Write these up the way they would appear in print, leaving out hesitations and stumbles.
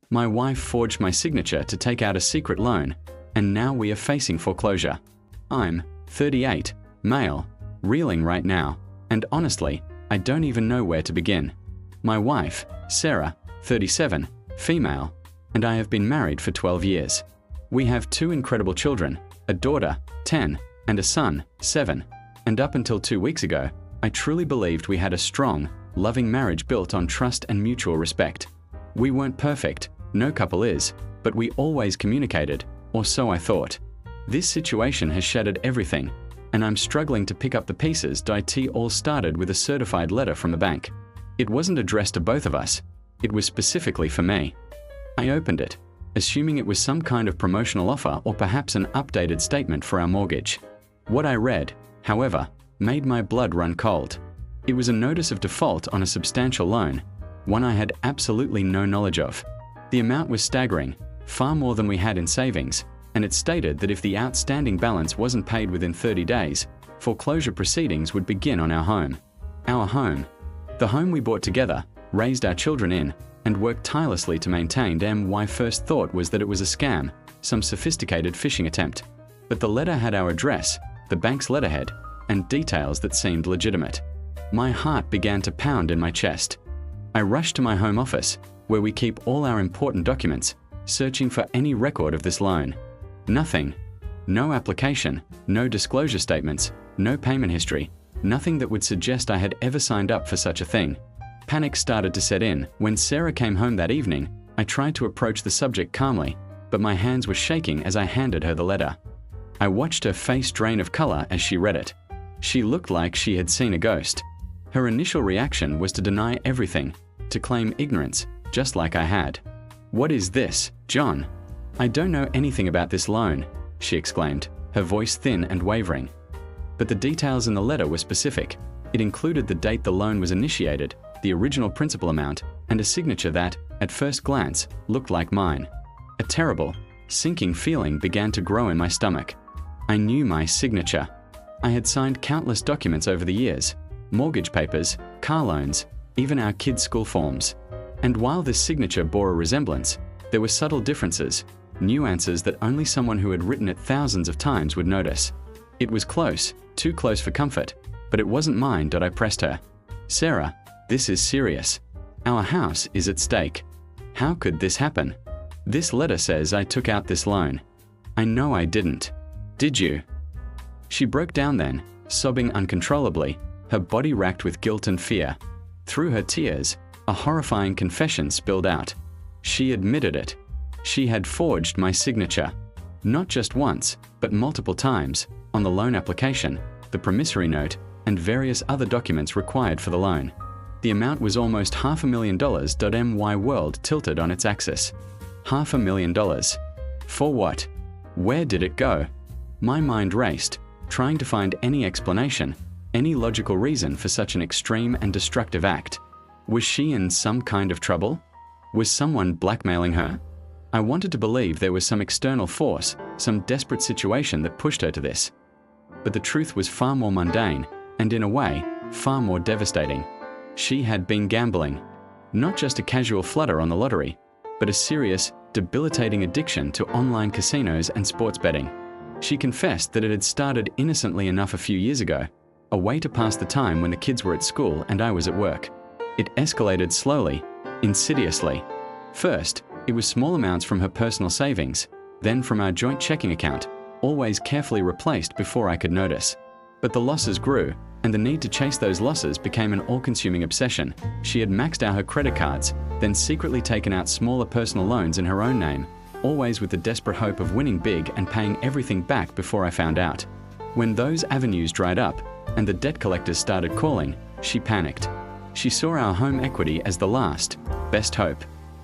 My wife forged my signature to take out a secret loan, and now we are facing foreclosure. I'm 38, male, reeling right now, and honestly, I don't even know where to begin. My wife, Sarah, 37, female, and I have been married for 12 years. We have 2 incredible children, a daughter, 10, and a son, 7. And up until 2 weeks ago, I truly believed we had a strong, loving marriage built on trust and mutual respect. We weren't perfect, no couple is, but we always communicated, or so I thought. This situation has shattered everything, and I'm struggling to pick up the pieces. It all started with a certified letter from the bank. It wasn't addressed to both of us, it was specifically for me. I opened it, assuming it was some kind of promotional offer or perhaps an updated statement for our mortgage. What I read, however, made my blood run cold. It was a notice of default on a substantial loan, one I had absolutely no knowledge of. The amount was staggering, far more than we had in savings, and it stated that if the outstanding balance wasn't paid within 30 days, foreclosure proceedings would begin on our home. Our home. The home we bought together, raised our children in, and worked tirelessly to maintain. My first thought was that it was a scam, some sophisticated phishing attempt. But the letter had our address, the bank's letterhead, and details that seemed legitimate. My heart began to pound in my chest. I rushed to my home office, where we keep all our important documents, searching for any record of this loan. Nothing. No application, no disclosure statements, no payment history, nothing that would suggest I had ever signed up for such a thing. Panic started to set in. When Sarah came home that evening, I tried to approach the subject calmly, but my hands were shaking as I handed her the letter. I watched her face drain of color as she read it. She looked like she had seen a ghost. Her initial reaction was to deny everything, to claim ignorance, just like I had. "What is this, John? I don't know anything about this loan," she exclaimed, her voice thin and wavering. But the details in the letter were specific. It included the date the loan was initiated, the original principal amount, and a signature that, at first glance, looked like mine. A terrible, sinking feeling began to grow in my stomach. I knew my signature. I had signed countless documents over the years, mortgage papers, car loans, even our kids' school forms. And while this signature bore a resemblance, there were subtle differences, nuances that only someone who had written it thousands of times would notice. It was close, too close for comfort, but it wasn't mine. I pressed her. "Sarah, this is serious. Our house is at stake. How could this happen? This letter says I took out this loan. I know I didn't. Did you?" She broke down then, sobbing uncontrollably, her body racked with guilt and fear. Through her tears, a horrifying confession spilled out. She admitted it. She had forged my signature. Not just once, but multiple times, on the loan application, the promissory note, and various other documents required for the loan. The amount was almost $500,000. My world tilted on its axis. $500,000. For what? Where did it go? My mind raced, trying to find any explanation, any logical reason for such an extreme and destructive act. Was she in some kind of trouble? Was someone blackmailing her? I wanted to believe there was some external force, some desperate situation that pushed her to this. But the truth was far more mundane, and in a way, far more devastating. She had been gambling. Not just a casual flutter on the lottery, but a serious, debilitating addiction to online casinos and sports betting. She confessed that it had started innocently enough a few years ago, a way to pass the time when the kids were at school and I was at work. It escalated slowly, insidiously. First, it was small amounts from her personal savings, then from our joint checking account, always carefully replaced before I could notice. But the losses grew, and the need to chase those losses became an all-consuming obsession. She had maxed out her credit cards, then secretly taken out smaller personal loans in her own name, always with the desperate hope of winning big and paying everything back before I found out. When those avenues dried up, and the debt collectors started calling, she panicked. She saw our home equity as the last, best hope.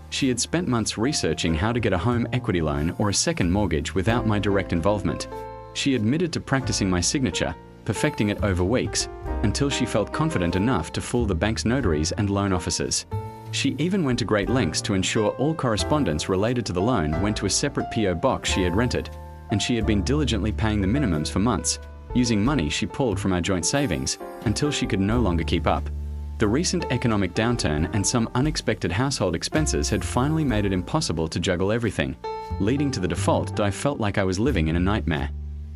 She had spent months researching how to get a home equity loan or a second mortgage without my direct involvement. She admitted to practicing my signature, perfecting it over weeks, until she felt confident enough to fool the bank's notaries and loan officers. She even went to great lengths to ensure all correspondence related to the loan went to a separate PO box she had rented, and she had been diligently paying the minimums for months, using money she pulled from our joint savings until she could no longer keep up. The recent economic downturn and some unexpected household expenses had finally made it impossible to juggle everything, leading to the default that I felt like I was living in a nightmare.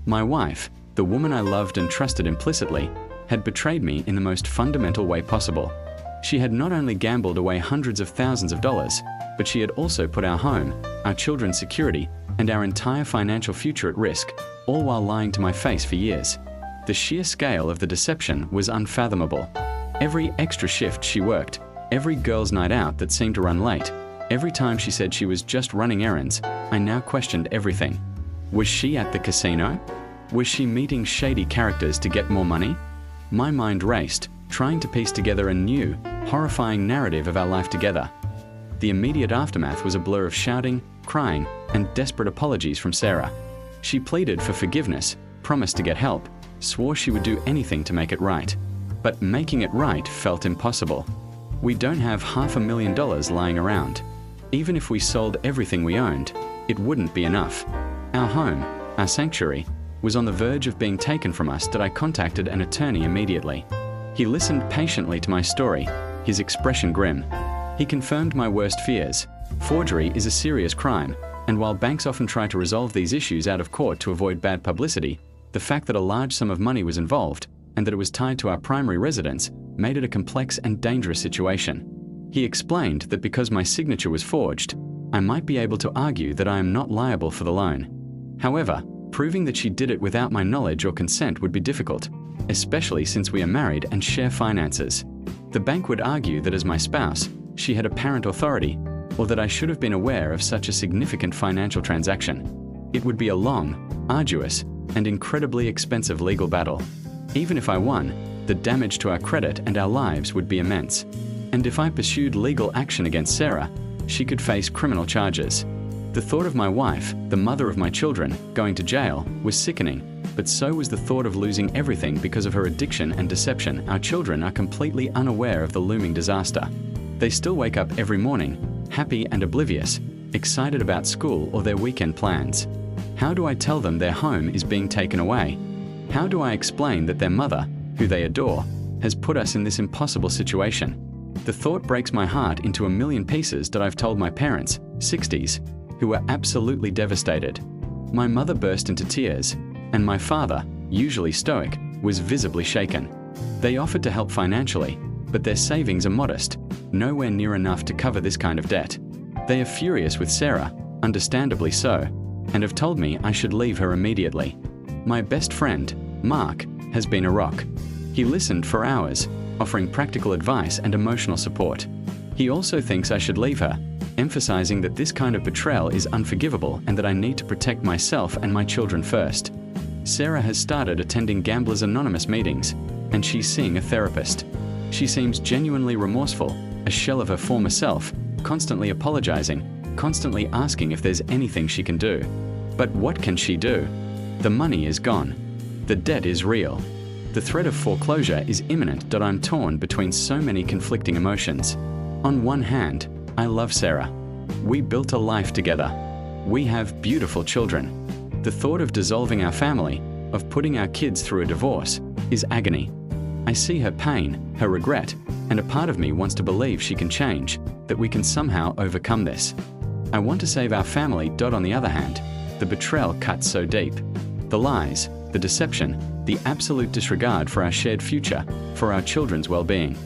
My wife, the woman I loved and trusted implicitly, had betrayed me in the most fundamental way possible. She had not only gambled away hundreds of thousands of dollars, but she had also put our home, our children's security, and our entire financial future at risk, all while lying to my face for years. The sheer scale of the deception was unfathomable. Every extra shift she worked, every girls' night out that seemed to run late, every time she said she was just running errands, I now questioned everything. Was she at the casino? Was she meeting shady characters to get more money? My mind raced, trying to piece together a new, horrifying narrative of our life together. The immediate aftermath was a blur of shouting, crying, and desperate apologies from Sarah. She pleaded for forgiveness, promised to get help, swore she would do anything to make it right. But making it right felt impossible. We don't have $500,000 lying around. Even if we sold everything we owned, it wouldn't be enough. Our home, our sanctuary, was on the verge of being taken from us that I contacted an attorney immediately. He listened patiently to my story, his expression grim. He confirmed my worst fears. Forgery is a serious crime, and while banks often try to resolve these issues out of court to avoid bad publicity, the fact that a large sum of money was involved and that it was tied to our primary residence made it a complex and dangerous situation. He explained that because my signature was forged, I might be able to argue that I am not liable for the loan. However, proving that she did it without my knowledge or consent would be difficult, especially since we are married and share finances. The bank would argue that as my spouse, she had apparent authority, or that I should have been aware of such a significant financial transaction. It would be a long, arduous, and incredibly expensive legal battle. Even if I won, the damage to our credit and our lives would be immense. And if I pursued legal action against Sarah, she could face criminal charges. The thought of my wife, the mother of my children, going to jail was sickening, but so was the thought of losing everything because of her addiction and deception. Our children are completely unaware of the looming disaster. They still wake up every morning, happy and oblivious, excited about school or their weekend plans. How do I tell them their home is being taken away? How do I explain that their mother, who they adore, has put us in this impossible situation? The thought breaks my heart into a million pieces that I've told my parents, 60s, who were absolutely devastated. My mother burst into tears, and my father, usually stoic, was visibly shaken. They offered to help financially, but their savings are modest, nowhere near enough to cover this kind of debt. They are furious with Sarah, understandably so, and have told me I should leave her immediately. My best friend, Mark, has been a rock. He listened for hours, offering practical advice and emotional support. He also thinks I should leave her, emphasizing that this kind of betrayal is unforgivable and that I need to protect myself and my children first. Sarah has started attending Gamblers Anonymous meetings, and she's seeing a therapist. She seems genuinely remorseful, a shell of her former self, constantly apologizing, constantly asking if there's anything she can do. But what can she do? The money is gone. The debt is real. The threat of foreclosure is imminent that I'm torn between so many conflicting emotions. On one hand, I love Sarah. We built a life together. We have beautiful children. The thought of dissolving our family, of putting our kids through a divorce, is agony. I see her pain, her regret, and a part of me wants to believe she can change, that we can somehow overcome this. I want to save our family. On the other hand, the betrayal cuts so deep. The lies, the deception, the absolute disregard for our shared future, for our children's well-being.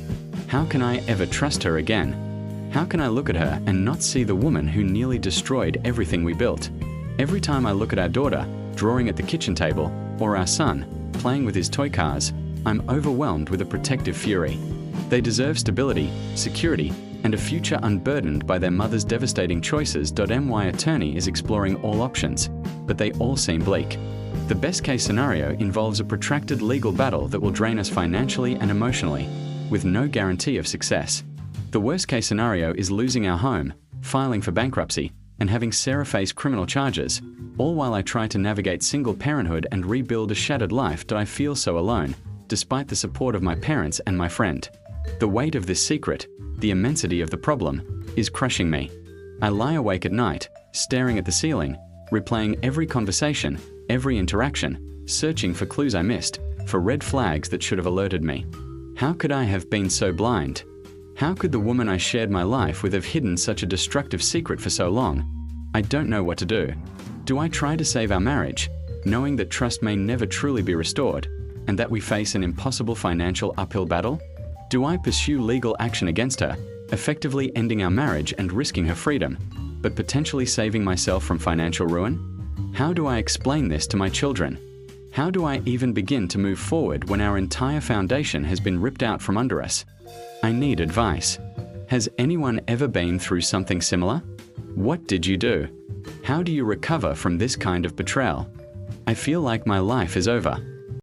How can I ever trust her again? How can I look at her and not see the woman who nearly destroyed everything we built? Every time I look at our daughter, drawing at the kitchen table, or our son, playing with his toy cars, I'm overwhelmed with a protective fury. They deserve stability, security, and a future unburdened by their mother's devastating choices. My attorney is exploring all options, but they all seem bleak. The best-case scenario involves a protracted legal battle that will drain us financially and emotionally, with no guarantee of success. The worst-case scenario is losing our home, filing for bankruptcy, and having Sarah face criminal charges, all while I try to navigate single parenthood and rebuild a shattered life. I feel so alone, despite the support of my parents and my friend. The weight of this secret, the immensity of the problem, is crushing me. I lie awake at night, staring at the ceiling, replaying every conversation, every interaction, searching for clues I missed, for red flags that should have alerted me. How could I have been so blind? How could the woman I shared my life with have hidden such a destructive secret for so long? I don't know what to do. Do I try to save our marriage, knowing that trust may never truly be restored, and that we face an impossible financial uphill battle? Do I pursue legal action against her, effectively ending our marriage and risking her freedom, but potentially saving myself from financial ruin? How do I explain this to my children? How do I even begin to move forward when our entire foundation has been ripped out from under us? I need advice. Has anyone ever been through something similar? What did you do? How do you recover from this kind of betrayal? I feel like my life is over.